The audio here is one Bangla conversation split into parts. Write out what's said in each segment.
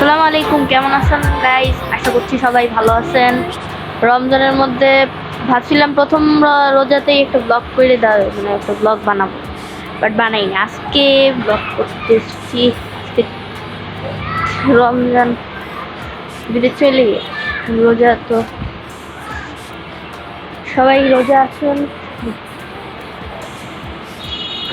আসসালামু আলাইকুম, কেমন আছেন গাইস? আশা করছি সবাই ভালো আছেন। রমজানের মধ্যে ভাবছিলাম প্রথম রোজাতেই একটা ব্লগ করে দেওয়া, মানে একটা ব্লগ বানাবো, বাট বানাইনি। আজকে ব্লগ করতেছি। আজকে রমজান যদি চলে রোজা, তো সবাই রোজা আছেন।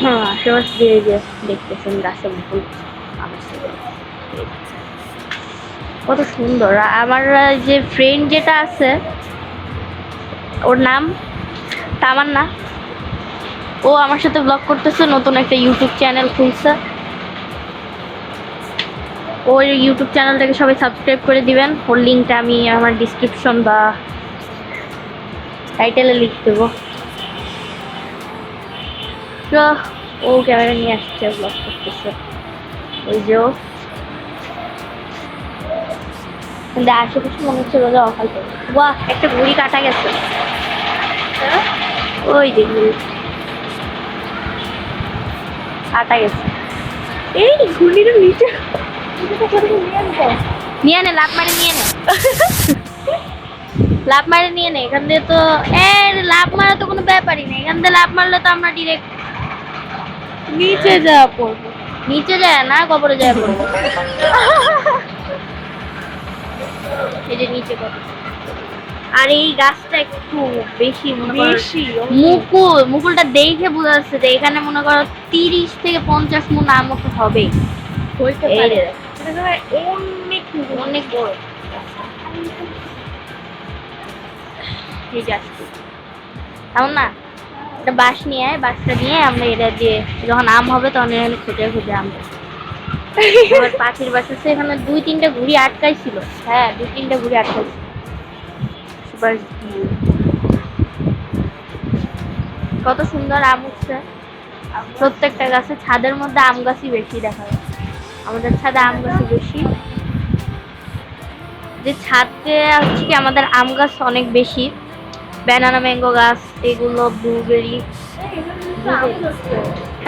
হ্যাঁ, আশেপাশে দিয়ে যে দেখতেছেন গাছে মুকুল কত সুন্দর। আমার যে ফ্রেন্ড যেটা আছে, ওর নাম তামান্না, ও আমার সাথে ব্লগ করতেছে, নতুন একটা ইউটিউব চ্যানেল খুলছে। ওর ইউটিউব চ্যানেলটাকে সবাই সাবস্ক্রাইব করে দিবেন। ওর লিঙ্কটা আমি আমার ডিসক্রিপশন বা টাইটেলে লিখে দেবো। তো ও ক্যামেরা নিয়ে আসছে, ব্লগ করতেছে। ওই যে ও কিন্তু আশেপাশে মনে হচ্ছে রোজা অকাল করবে। বাহ, একটা ঘুড়ি কাটা গেছে। ওই যে ঘুড়ি কাটা গেছে। এই ঘুড়ির নিচে নিয়ে নে, লাভ মারে নিয়ে নে। লাভ মারে নিয়ে নে এখান দিয়ে। তো লাভ মারা তো কোনো ব্যাপারই নেই, এখান দিয়ে লাভ মারলে তো আমরা ডিরেক্ট নিচে যা পড়বো। নিচে যায় না, কবরে যায় পড়বো। এই যে নিচে কত। আর এই গাছটা একটু বেশি মনে করো, মুকুলটা দেখে বোঝা যাচ্ছে যে এখানে মনে করো 30 থেকে 50 মণ আম মতো হবে। অনেক অনেক বড়। এই যে আসছে এমন না, একটা বাঁশ নিয়ে আয়, বাঁশটা নিয়ে আমরা এটা দিয়ে যখন আম হবে তখন এখানে খুঁজে খুঁজে আম দেবো। আমার পাখির বাসা আছে, এখানে 2-3টা ঘুড়ি আটকাইছিল। হ্যাঁ, 2-3টা ঘুড়ি আটকাইছিল। কত সুন্দর আম উঠছে প্রত্যেকটা গাছে। ছাদের মধ্যে আম গাছই বেশি দেখা যায়, আমাদের ছাদে আম গাছই বেশি। যে ছাদে হচ্ছে কি আমাদের আম গাছ অনেক বেশি, ব্যানানা ম্যাঙ্গো গাছ, এগুলো ব্লুবেরি।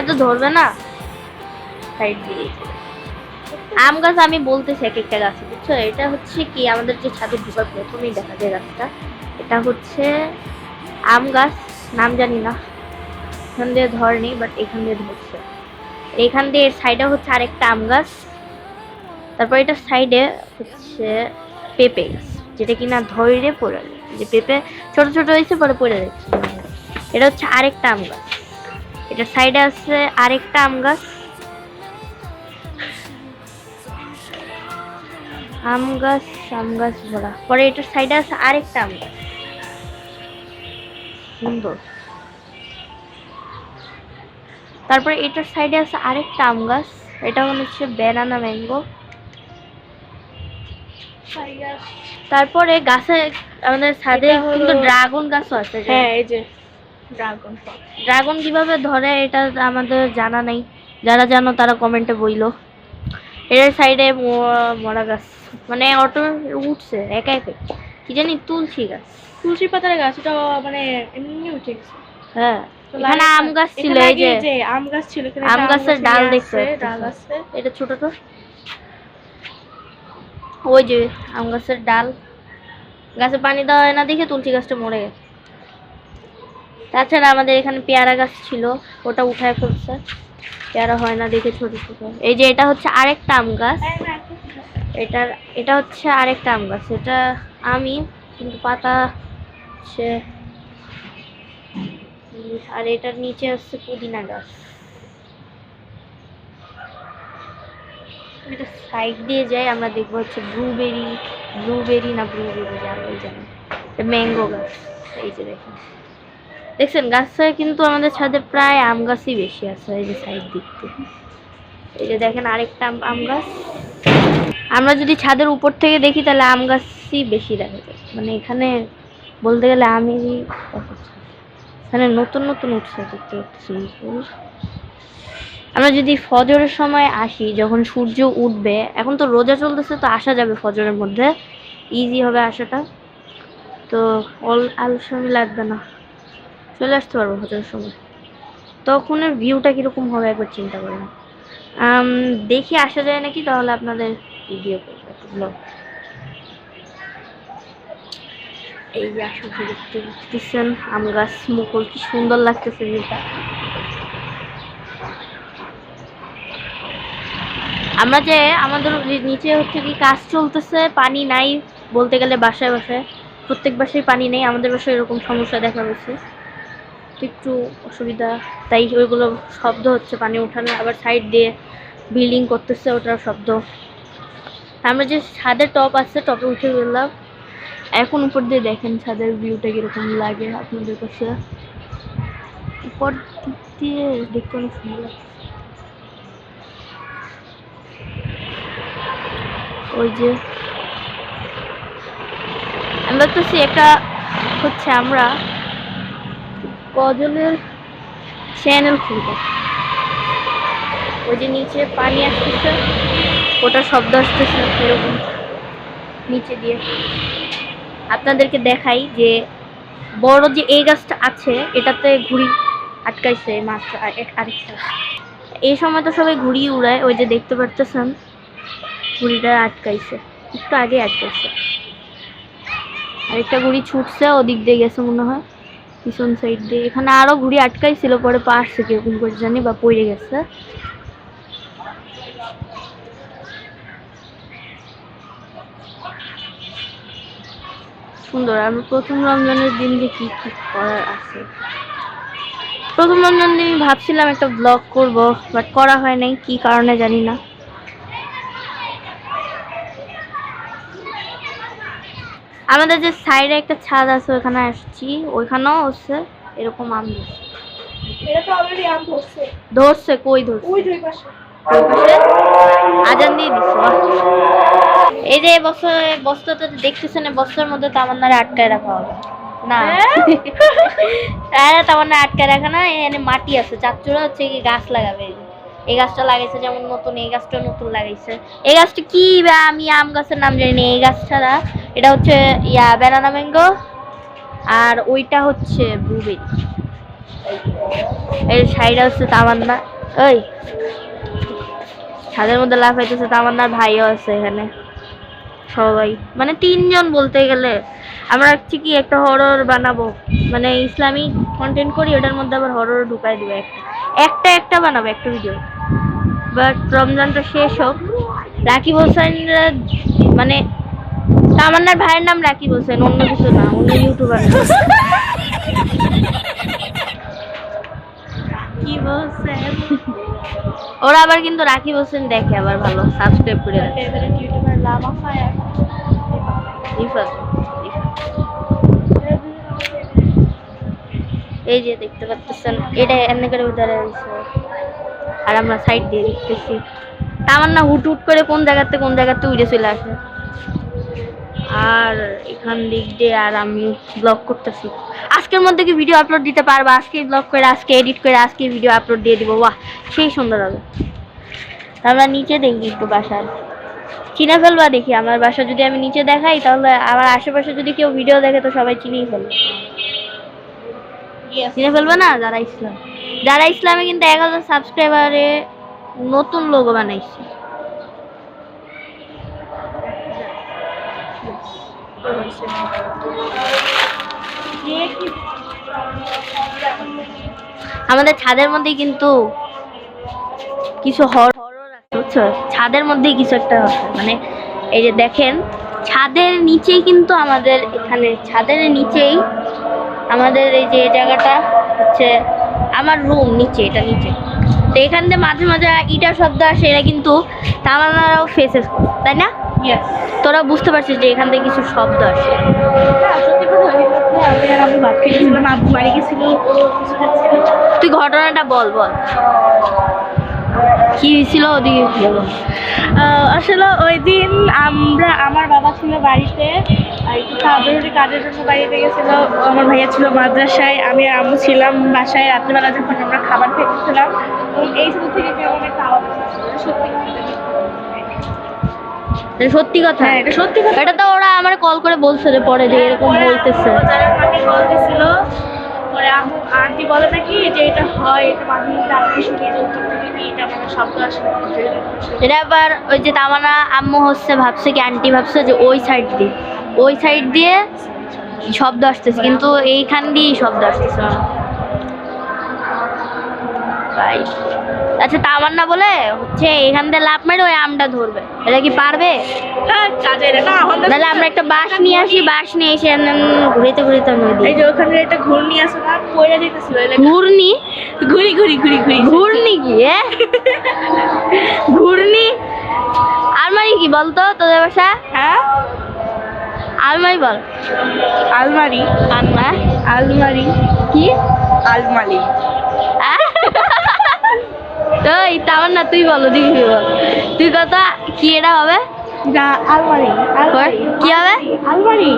এত ধরবে না, সাইড দিয়ে আম গাছ আমি বলতেছি এক একটা গাছ, বুঝছো? এটা হচ্ছে কি আমাদের যে ছাদে ঢোকার প্রথমেই দেখা যায় গাছটা, এটা হচ্ছে আম গাছ। নাম জানি না, এখান দিয়ে ধরেনি, বাট এখান দিয়ে ধরছে। এখান দিয়ে সাইডে হচ্ছে আরেকটা আম গাছ। তারপর এটা সাইডে হচ্ছে পেঁপে গাছ, যেটা কিনা ধরে পড়ে যায়। যে পেঁপে ছোট ছোট হয়েছে, পরে পড়ে যাচ্ছে। এটা হচ্ছে আরেকটা আম গাছ। এটা সাইডে আছে আরেকটা আম গাছ। আম গাছ ভরা। পরে এটার সাইডে আছে আরেকটা আম গাছ। সুন্দর। তারপরে এটার সাইডে আছে আরেকটা আম গাছ। এটা হচ্ছে ব্যানানা ম্যাঙ্গো। তারপরে গাছে আমাদের ছাদে কিন্তু ড্রাগন গাছও আছে। হ্যাঁ, এই যে ড্রাগন ফল। ড্রাগন কিভাবে ধরে এটা আমাদের জানা নেই, যারা জানো তারা কমেন্টে বইলো। এর সাইডে মরা গাছ, মানে অটো উঠছে একা একা, কি জানি তুলসী গাছ। তুলসী পাতার গাছ, এটা মানে এমনি উঠে গেছে। হ্যাঁ, এখানে আম গাছ ছিল। এই যে আম গাছ ছিল, আম গাছের ডাল দেখতে ডাল আছে। এটা ছোট তো, ওই যে আম গাছের ডাল। গাছে পানি দেওয়া হয় না দেখে তুলসী গাছটা মরে গেছে। তাছাড়া আমাদের এখানে পেয়ারা গাছ ছিল, ওটা উঠায় ফেলছে, পেয়ারা হয় না দেখে ছোট ছোট। এই যে এটা হচ্ছে আরেকটা আম গাছ। এটা হচ্ছে আরেকটা আম গাছ। এটা আমি কিন্তু পাতা হচ্ছে। আর এটার নিচে হচ্ছে পুদিনা গাছ। এটা সাইড দিয়ে যাই, আমরা দেখবো হচ্ছে ব্লুবেরি না ব্লুবেরি জানো, ওই জানো। ম্যাঙ্গো গাছ। এই যে দেখছেন গাছে কিন্তু আমাদের ছাদে প্রায় আম গাছই বেশি আছে। এই যে সাইড দিক থেকে এই যে দেখেন আরেকটা আম গাছ। আমরা যদি ছাদের উপর থেকে দেখি তাহলে আম গাছই বেশি দেখা যায়। মানে এখানে বলতে গেলে আমেরই এখানে নতুন নতুন উঠছে, দেখতে পাচ্ছি। আমরা যদি ফজরের সময় আসি, যখন সূর্য উঠবে, এখন তো রোজা চলতেছে, তো আসা যাবে ফজরের মধ্যে, ইজি হবে আসাটা। তো আলসেমি লাগবে না, চলে আসতে পারবো ফজরের সময়। তখনের ভিউটা কিরকম হবে একবার চিন্তা করেন। দেখি আসা যায় নাকি, তাহলে আপনাদের ভিডিও করবো। এগুলো এই যে আসলে দেখতে পাচ্ছেন আম গাছ মুকুল, কি সুন্দর লাগতেছে যেটা। আমরা যে আমাদের নিচে হচ্ছে কি কাজ চলতেছে, পানি নাই বলতে গেলে, বাসায় বাসায় প্রত্যেক বাসায় পানি নেই, আমাদের বাসায় এরকম সমস্যা দেখা গেছে, একটু অসুবিধা, তাই ওইগুলো শব্দ হচ্ছে পানি ওঠানো, আবার সাইড দিয়ে বিল্ডিং করতেছে ওটার শব্দ। আমরা যে ছাদের টপ আছে, টপে উঠে গেলাম, এখন উপর দিয়ে দেখেন ছাদের ভিউটা কিরকম লাগে আপনাদের কাছে। উপর দিক দিয়ে দেখতে অনেক সুন্দর লাগে। ওই যে আমি ভাবতেছি একটা হচ্ছে আমরা গজলের চ্যানেল খুলবো। ওই যে নিচে পানি আসতেছে, ওটা শব্দ আসতেছে এরকম নিচে দিয়ে। আপনাদেরকে দেখাই যে বড় যে এই গাছটা আছে এটাতে ঘুড়ি আটকাইছে মাত্র আরেকটা। এই সময় তো সবাই ঘুড়ি উড়ায়, ওই যে দেখতে পারতেছেন ঘুড়িটা আটকাইছে, একটু আগে আটকাইছে, আরেকটা ঘুড়ি ছুটছে ওদিক দিয়ে গেছে মনে হয় পিছন সাইড দিয়ে। এখানে আরো ঘুড়ি আটকাইছিল, পরে পারছে কিরকম করে জানি বা পড়ে গেছে। সুন্দর। আমি প্রথম রমজানের দিন যে কি কি করার আছে, প্রথম রমজানের দিন ভাবছিলাম একটা ব্লগ করব, বাট করা হয় নাই, কি কারণে জানি না। আমাদের যে সাইডে একটা ছাদ আছে ওখানে আসছি, ওইখানেও হচ্ছে এরকম আম এটা তো অলরেডি আম ধরছে। ধরছে, কই ধরছে? ওই দুই পাশে। ওই পাশে আজান দিয়ে দিছে। এই যে বস্তাটা দেখতেছেন, বস্তার মধ্যে তামান্নারে আটকায় রাখা হবে না। তামান্না আটকায় রাখা না, এখানে মাটি আছে, চাচ্চুরা হচ্ছে কি গাছ লাগাবে। এই গাছটা লাগাইছে যেমন নতুন, এই গাছটা নতুন লাগাইছে। এই গাছটা কি আমি আম গাছের নাম জানি না, এই গাছ ছাড়া এটা হচ্ছে ব্যানানা ম্যাঙ্গো, আর ওইটা হচ্ছে ব্লুবেরি। এর সাইডে হচ্ছে তামান্না, ওই ছাদের মধ্যে লাফাইতেছে, তামান্নার ভাইও আছে এখানে, সবাই মানে তিনজন বলতে গেলে। আমরা হচ্ছে কি একটা হরর বানাবো, মানে ইসলামিক কন্টেন্ট করি, ওটার মধ্যে আবার হরর ঢুকাই দিবে, একটা বানাবো একটা ভিডিও। বাট রমজানটা শেষ হোক। রাকিব হোসেন, মানে তামান্নার ভাইয়ের নাম রাকিব হোসেন, অন্য কিছু না, অন্য ইউটিউবার না। কি বলছেন? ওরা আবার কিন্তু রাকিব হোসেন দেখে, আবার ভালো সাবস্ক্রাইব করে দেয়। Favourite YouTuber Lama fire. Rifat, এই যে দেখতে পাচ্ছেন এটা এমনি করে ভিতরে রয়েছে, আর আমরা সাইড দিয়ে দেখতেছি তামান্না হুট হুট করে কোন জায়গাতে উড়ে চলে আসে। আর এখান দিক দিয়ে আর আমি ব্লগ করতেছি। আজকের মধ্যে কি ভিডিও আপলোড দিতে পারবো? আজকে ব্লগ করে, আজকে এডিট করে, আজকে ভিডিও আপলোড দিয়ে দিব। বাহ, সেই সুন্দর হবে। আমরা নিচে দেখি একটু বাসার, চিনে ফেলবা দেখি আমার বাসা যদি আমি নিচে দেখাই, তাহলে আমার আশেপাশে যদি কেউ ভিডিও দেখে তো সবাই চিনেই ফেলবে। চিনে ফেলবে না? যারা ইসলামে কিন্তু 1000 সাবস্ক্রাইবারে নতুন লোগো বানাইছি। আমাদের ছাদের মধ্যে কিন্তু কিছু হরর আছে, বুঝছো? ছাদের মধ্যেই কিছু একটা আছে, মানে এই যে দেখেন ছাদের নিচেই কিন্তু আমাদের, এখানে ছাদের নিচেই আমাদের এই যে জায়গাটা হচ্ছে আমার রুম, নিচে, এটা নিচে। তো এখান থেকে মাঝে মাঝে ইটার শব্দ আসে, এরা কিন্তু তামান্নারাও ফেসেস করে, তাই না? তোরা বুঝতে পারছিস যে এখান থেকে কিছু শব্দ আসে। তুই ঘটনাটা বল কি হয়েছিল ওদিকে? আসলে ওই দিন আমার বাবা ছিল বাড়িতে, একটু জরুরি কাজের জন্য বাড়িতে গেছিল। আমার ভাইয়া ছিল মাদ্রাসায়, আমি আর আম্মু ছিলাম বাসায়। রাত্রিবেলা যখন আমরা খাবার খেতেছিলাম, এই স্কুল থেকে কেমন একটা আওয়াজ সত্যি কথা? হ্যাঁ, এটা সত্যি কথা। এটা তো ওরা আমার কল করে বলছে যে পরে যে এরকম বলতেছে। কল দিছিল, পরে আন্টি বলে নাকি যে এটা হয়, এটা মাঝে মধ্যে আপনি শুনিয়ে এটা আমার শব্দ আসলে এটা আবার ওই যে তামান্না আম্মু হচ্ছে ভাবছে কি আন্টি ভাবছে যে ওই সাইড দিয়ে শব্দ আসতেছে, কিন্তু এইখান দিয়েই শব্দ আসতেছে না। Right. আচ্ছা তামান্না বলে হচ্ছে এখান দিয়ে লাফ মেরে ওই আমটা ধরবে, এটা কি পারবে? তাহলে আমরা একটা বাঁশ নিয়ে আসি, বাঁশ নিয়ে এসে ঘুরিতে ঘুরিতে নদী। এই যে ওখানে একটা ঘূর্ণি আছে না, পয়লা যেতেছিল ঘূর্ণি ঘুরি ঘূর্ণি কি ঘূর্ণি আলমারি কি বলতো তোদের বাসা? হ্যাঁ আলমারি বল। আলমারি আলমারি কি আলমারি ওই তামান্না তুই বলো, দেখবি বল তুই কথা কি এটা হবে? আলমারি কি হবে? আলমারি।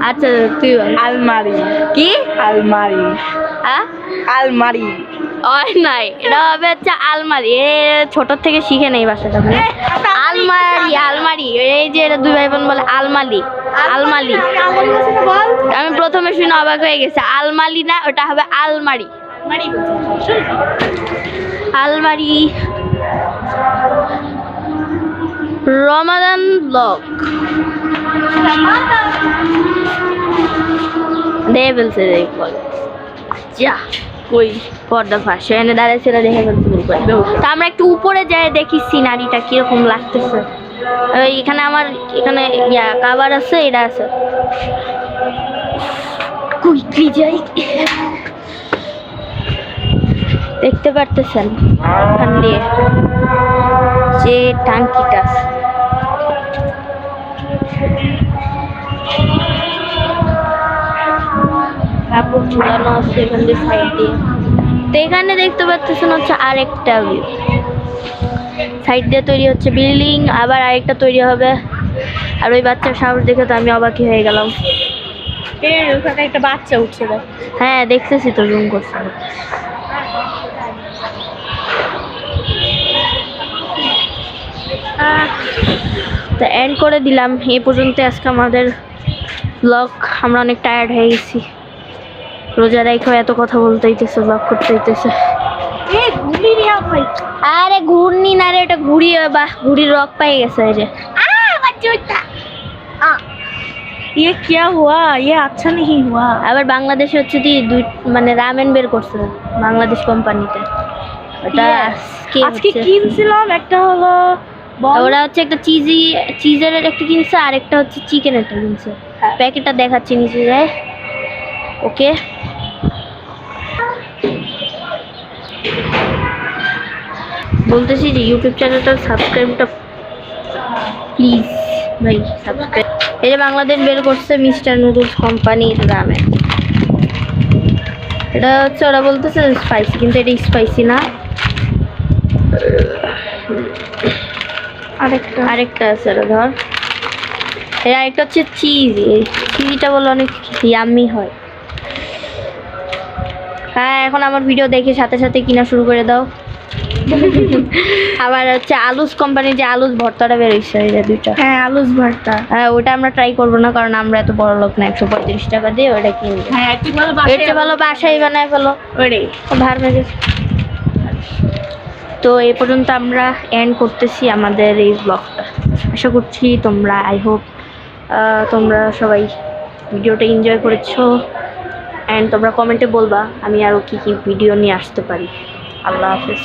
আচ্ছা তুই বল। আলমারি কি আলমারি হ্যাঁ আলমারি ওই নাই, এটা হবে হচ্ছে আলমারি। এ ছোট থেকে শিখে নেই বাসাটা। আলমারি এই যে এটা দুই ভাই বোন বলে আলমারি। আমি প্রথমে শুনে অবাক হয়ে গেছে, আলমারি না ওটা হবে আলমারি। আলমারি। রমাদান ব্লগ দেখে ফেলছে যা কই পর্দা ফাঁস এনে দাঁড়িয়েছে, দেখে ফেলছে। তা আমরা একটু উপরে যাই দেখি সিনারিটা কিরকম লাগতেছে। এখানে আমার এখানে কাবার আছে, এটা আছে। কুইকলি যাই, দেখতে পারতেছেন ওখান দিয়ে যে টাঙ্কিটা আছে। কাপড় ঝুলানো আছে এখান দিয়ে সাইড দিয়ে। তো এখানে দেখতে পাচ্ছেন হচ্ছে আরেকটা ভিউ, সাইড দিয়ে তৈরি হচ্ছে বিল্ডিং, আবার আরেকটা তৈরি হবে। আর ওই বাচ্চার সাহস দেখে তো আমি অবাকই হয়ে গেলাম। ওখানে একটা বাচ্চা উঠছে। হ্যাঁ দেখতেছি তো, জুম করছে। তো এন্ড করে দিলাম এই পর্যন্ত আজকে আমাদের ব্লগ। আমরা অনেক টায়ার্ড হয়ে গেছি, রোজা রেখে এত কথা বলতে হইতেছে, ব্লগ করতে হইতেছে। আরে ঘূর্ণি না রে, এটা ঘুড়ি বা ঘুড়ির রক পেয়ে গেছে। এই যে ये क्या हुआ, ये अच्छा नहीं हुआ। আবার বাংলাদেশে হচ্ছে কি মানে রামেন বের করছে বাংলাদেশ কোম্পানিতে। ওটা আজকে কিনছিলাম, একটা হলো ওরা হচ্ছে একটা চিজের একটা কিনছে, আর একটা হচ্ছে চিকেন একটা কিনছে। প্যাকেটটা দেখাচ্ছি নিচে যায়। ওকে বলতেছি যে ইউটিউব চ্যানেলটা সাবস্ক্রাইবটা প্লিজ ভাই সাবস্ক্রাইব। এই যে বাংলাদেশ বের করছে মিস্টার নুডলস কোম্পানির রামেন। এটা হচ্ছে ওরা বলতেছে স্পাইসি, কিন্তু এটা স্পাইসি না। আরেকটা আছে, এটা ধর। এর আরেকটা হচ্ছে চিজ। চিজটা বলে অনেক ইয়াম্মি হয়। হ্যাঁ এখন আমার ভিডিও দেখে সাথে সাথে কিনা শুরু করে দাও। আবার হচ্ছে আলুস কোম্পানির যে আলুস ভর্তাটা বেরোইছে, এই যে দুইটা। হ্যাঁ আলুস ভর্তা। হ্যাঁ ওটা আমরা ট্রাই করবো না, কারণ আমরা এত বড় লোক না 135 টাকা দিয়ে ওটা কিনবো। হ্যাঁ এটা ভালো বাসায় বানায় ফেলো। ভার মেজে। তো এই পর্যন্ত আমরা এন্ড করতেছি আমাদের এই ব্লগটা। আশা করছি তোমরা তোমরা সবাই ভিডিওটা এনজয় করেছো। অ্যান্ড তোমরা কমেন্টে বলবা আমি আরও কী কী ভিডিও নিয়ে আসতে পারি। আল্লাহ হাফেজ।